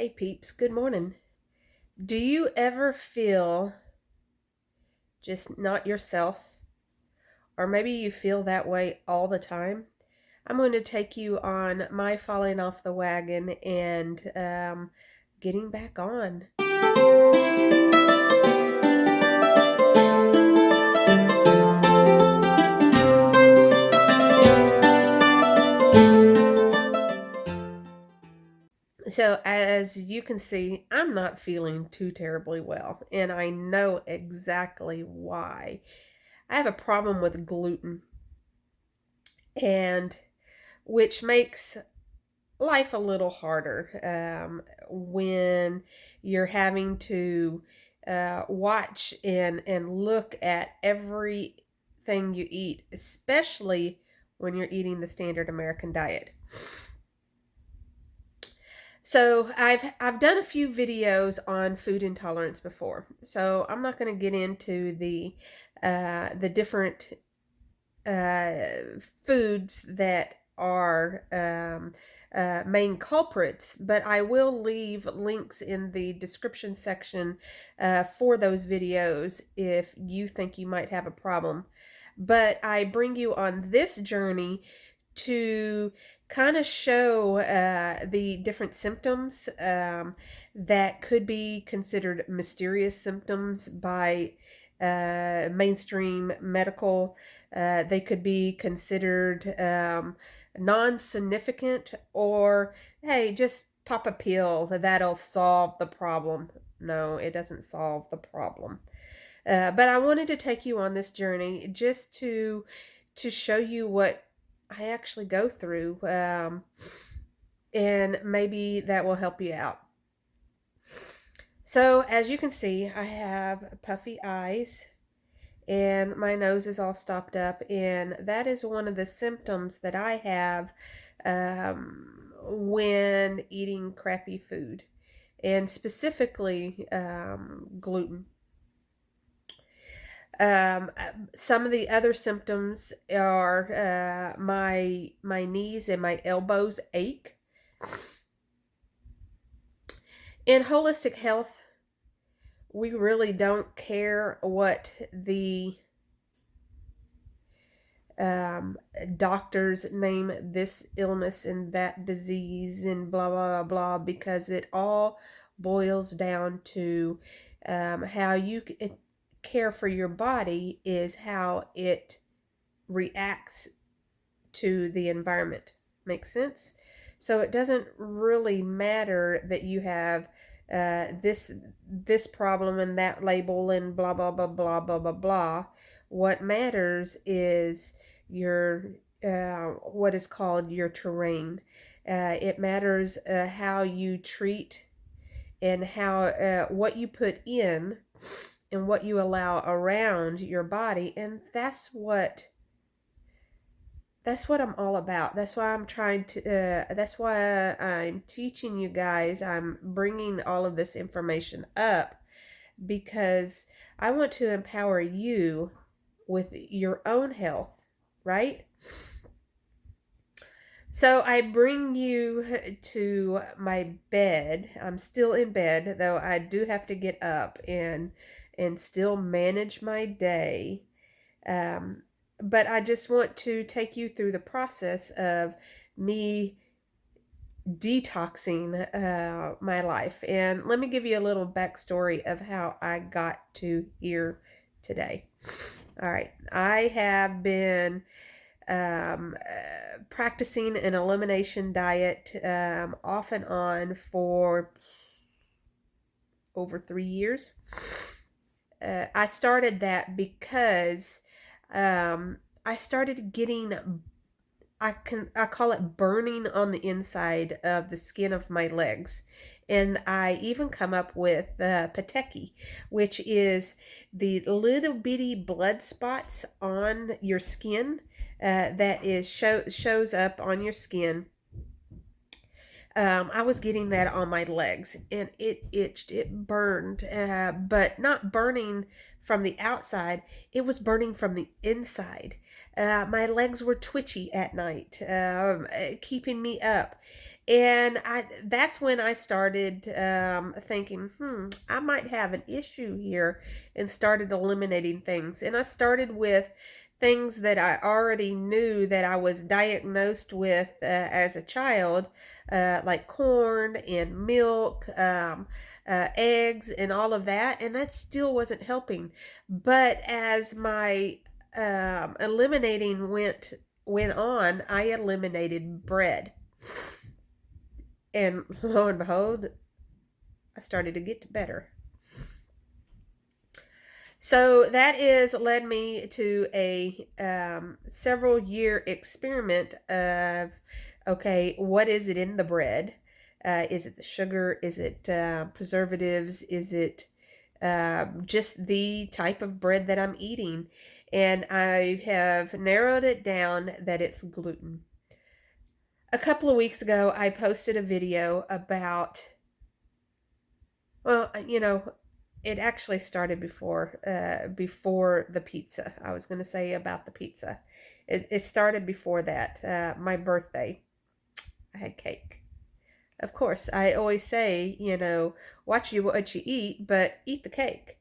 Hey peeps, good morning. Do you ever feel just not yourself? Or maybe you feel that way all the time? I'm going to take you on my falling off the wagon and getting back on. So, as you can see, I'm not feeling too terribly well, and I know exactly why. I have a problem with gluten, and which makes life a little harder when you're having to watch and look at everything you eat, especially when you're eating the standard American diet. So I've done a few videos on food intolerance before, so I'm not going to get into the different foods that are main culprits, but I will leave links in the description section for those videos if you think you might have a problem. But I bring you on this journey to kind of show the different symptoms that could be considered mysterious symptoms by mainstream medical. They could be considered non-significant, or hey, just pop a pill, that'll solve the problem. No, it doesn't solve the problem. But I wanted to take you on this journey just to show you what I actually go through, and maybe that will help you out. So as you can see, I have puffy eyes and my nose is all stopped up, and that is one of the symptoms that I have when eating crappy food, and specifically gluten. Some of the other symptoms are my knees and my elbows ache. In holistic health, we really don't care what the doctors name this illness and that disease and blah blah blah, because it all boils down to how you care for your body is how it reacts to the environment. Makes sense? So it doesn't really matter that you have this problem and that label and blah blah blah blah blah blah blah. What matters is your what is called your terrain. It matters how you treat and how what you put in and what you allow around your body, and that's what I'm all about. That's why I'm trying to that's why I'm teaching you guys. I'm bringing all of this information up because I want to empower you with your own health, right? So I bring you to my bed. I'm still in bed, though I do have to get up and still manage my day. But I just want to take you through the process of me detoxing my life. And let me give you a little backstory of how I got to here today. All right. I have been practicing an elimination diet off and on for over 3 years. I started that because I started getting, I call it burning on the inside of the skin of my legs. And I even come up with petechi, which is the little bitty blood spots on your skin that is shows up on your skin. I was getting that on my legs, and it itched, it burned, but not burning from the outside, it was burning from the inside. My legs were twitchy at night, keeping me up. And that's when I started thinking, I might have an issue here, and started eliminating things. And I started with things that I already knew that I was diagnosed with as a child, like corn and milk, eggs, and all of that. And that still wasn't helping. But as my eliminating went on, I eliminated bread. And lo and behold, I started to get better. So that is led me to a several year experiment of, okay, what is it in the bread? Is it the sugar? Is it preservatives? Is it just the type of bread that I'm eating? And I have narrowed it down that it's gluten. A couple of weeks ago, I posted a video about, well, it actually started before the pizza. I was going to say about the pizza. It started before that. My birthday, I had cake. Of course, I always say, watch what you eat, but eat the cake.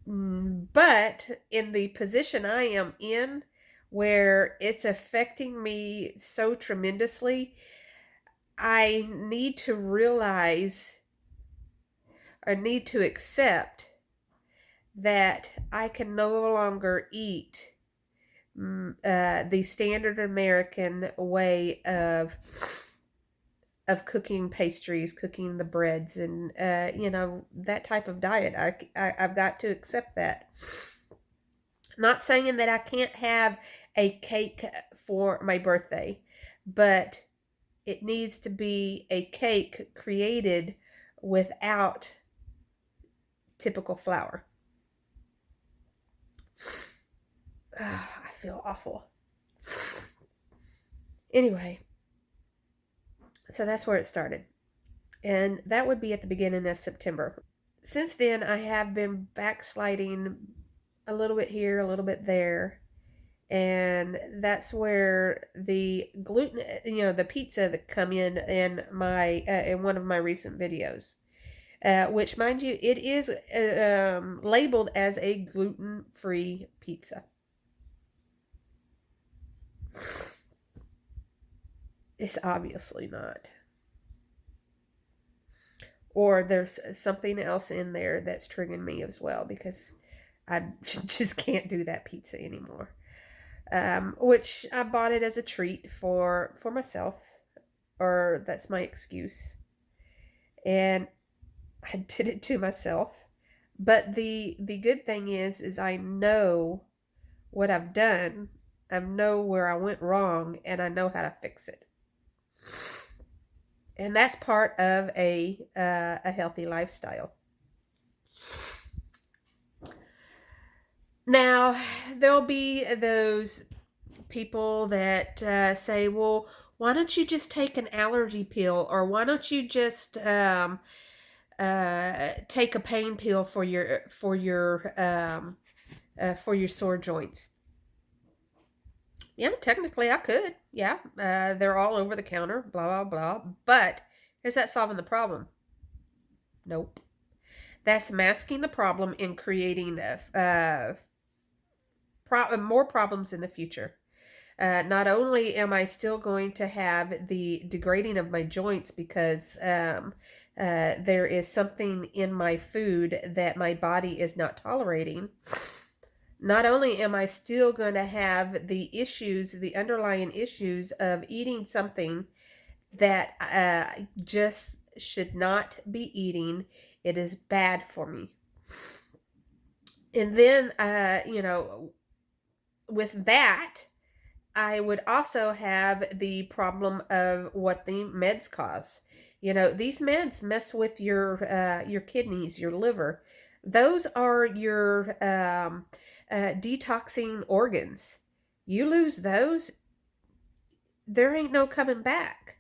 But in the position I am in, where it's affecting me so tremendously, I need to realize, or need to accept, that I can no longer eat the standard American way of cooking pastries, cooking the breads, and that type of diet. I've got to accept that. Not saying that I can't have a cake for my birthday, but it needs to be a cake created without typical flour. I feel awful. Anyway, so that's where it started. And that would be at the beginning of September. Since then, I have been backsliding a little bit here, a little bit there. And that's where the gluten, the pizza that come in my in one of my recent videos, which, mind you, it is labeled as a gluten-free pizza. It's obviously not. Or there's something else in there that's triggering me as well, because I just can't do that pizza anymore. Which I bought it as a treat for myself, or that's my excuse. And I did it to myself. But the good thing is I know what I've done. I know where I went wrong, and I know how to fix it. And that's part of a healthy lifestyle. Now, there'll be those people that say, well, why don't you just take an allergy pill, or why don't you just take a pain pill for your sore joints? Yeah, technically I could. Yeah, they're all over the counter, blah, blah, blah. But is that solving the problem? Nope. That's masking the problem and creating more problems in the future. Not only am I still going to have the degrading of my joints because there is something in my food that my body is not tolerating, not only am I still going to have the issues, the underlying issues of eating something that I just should not be eating. It is bad for me. And then, with that, I would also have the problem of what the meds cause. These meds mess with your kidneys, your liver. Those are your detoxing organs. You lose those, there ain't no coming back.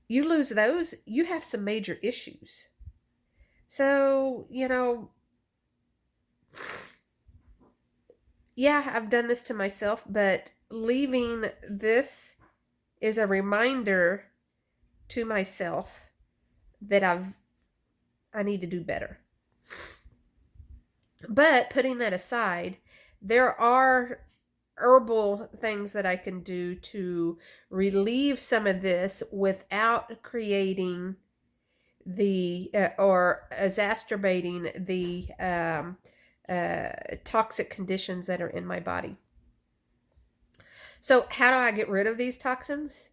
You lose those, you have some major issues. So, yeah, I've done this to myself, but leaving this is a reminder to myself that I need to do better. But putting that aside, there are herbal things that I can do to relieve some of this without creating the or exacerbating the toxic conditions that are in my body. So how do I get rid of these toxins,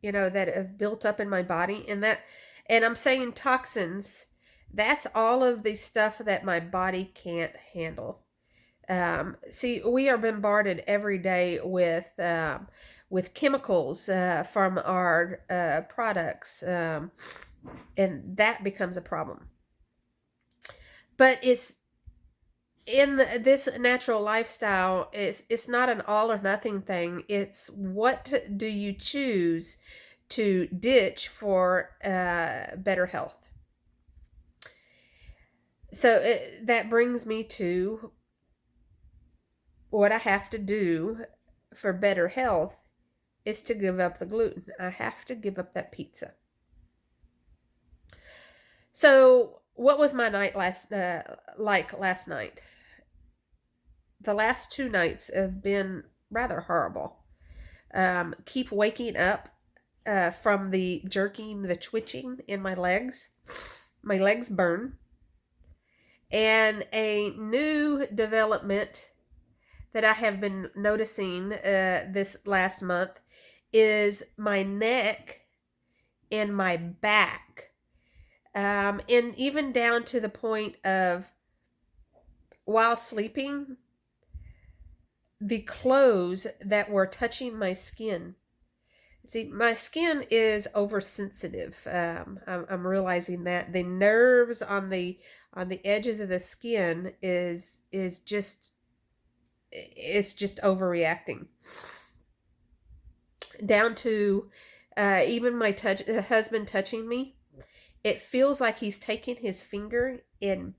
that have built up in my body? And I'm saying toxins, that's all of the stuff that my body can't handle. See, we are bombarded every day with chemicals from our products, and that becomes a problem. But it's in this natural lifestyle, it's not an all or nothing thing. It's what do you choose to ditch for better health. So that brings me to what I have to do for better health is to give up the gluten. I have to give up that pizza. So what was my night last night? The last 2 nights have been rather horrible. Keep waking up from the jerking, the twitching in my legs. My legs burn. And a new development that I have been noticing this last month is my neck and my back. And even down to the point of while sleeping, the clothes that were touching my skin. See, my skin is oversensitive. I'm realizing that the nerves on the edges of the skin is just overreacting. Down to even my husband touching me, it feels like he's taking his finger and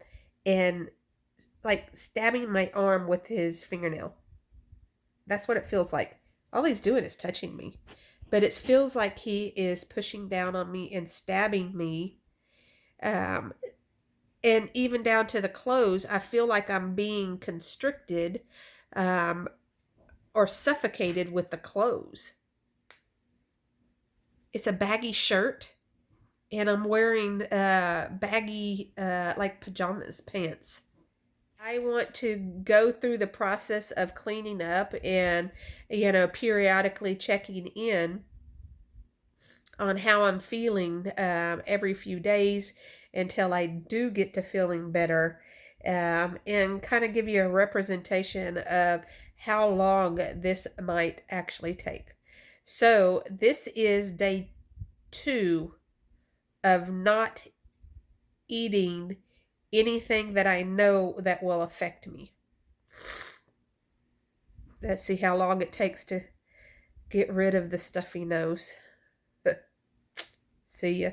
like stabbing my arm with his fingernail. That's what it feels like. All he's doing is touching me. But it feels like he is pushing down on me and stabbing me. And even down to the clothes, I feel like I'm being constricted or suffocated with the clothes. It's a baggy shirt, and I'm wearing baggy like pajamas, pants. I want to go through the process of cleaning up and, periodically checking in on how I'm feeling every few days until I do get to feeling better, and kind of give you a representation of how long this might actually take. So this is day 2 of not eating anything that I know that will affect me. Let's see how long it takes to get rid of the stuffy nose. See ya.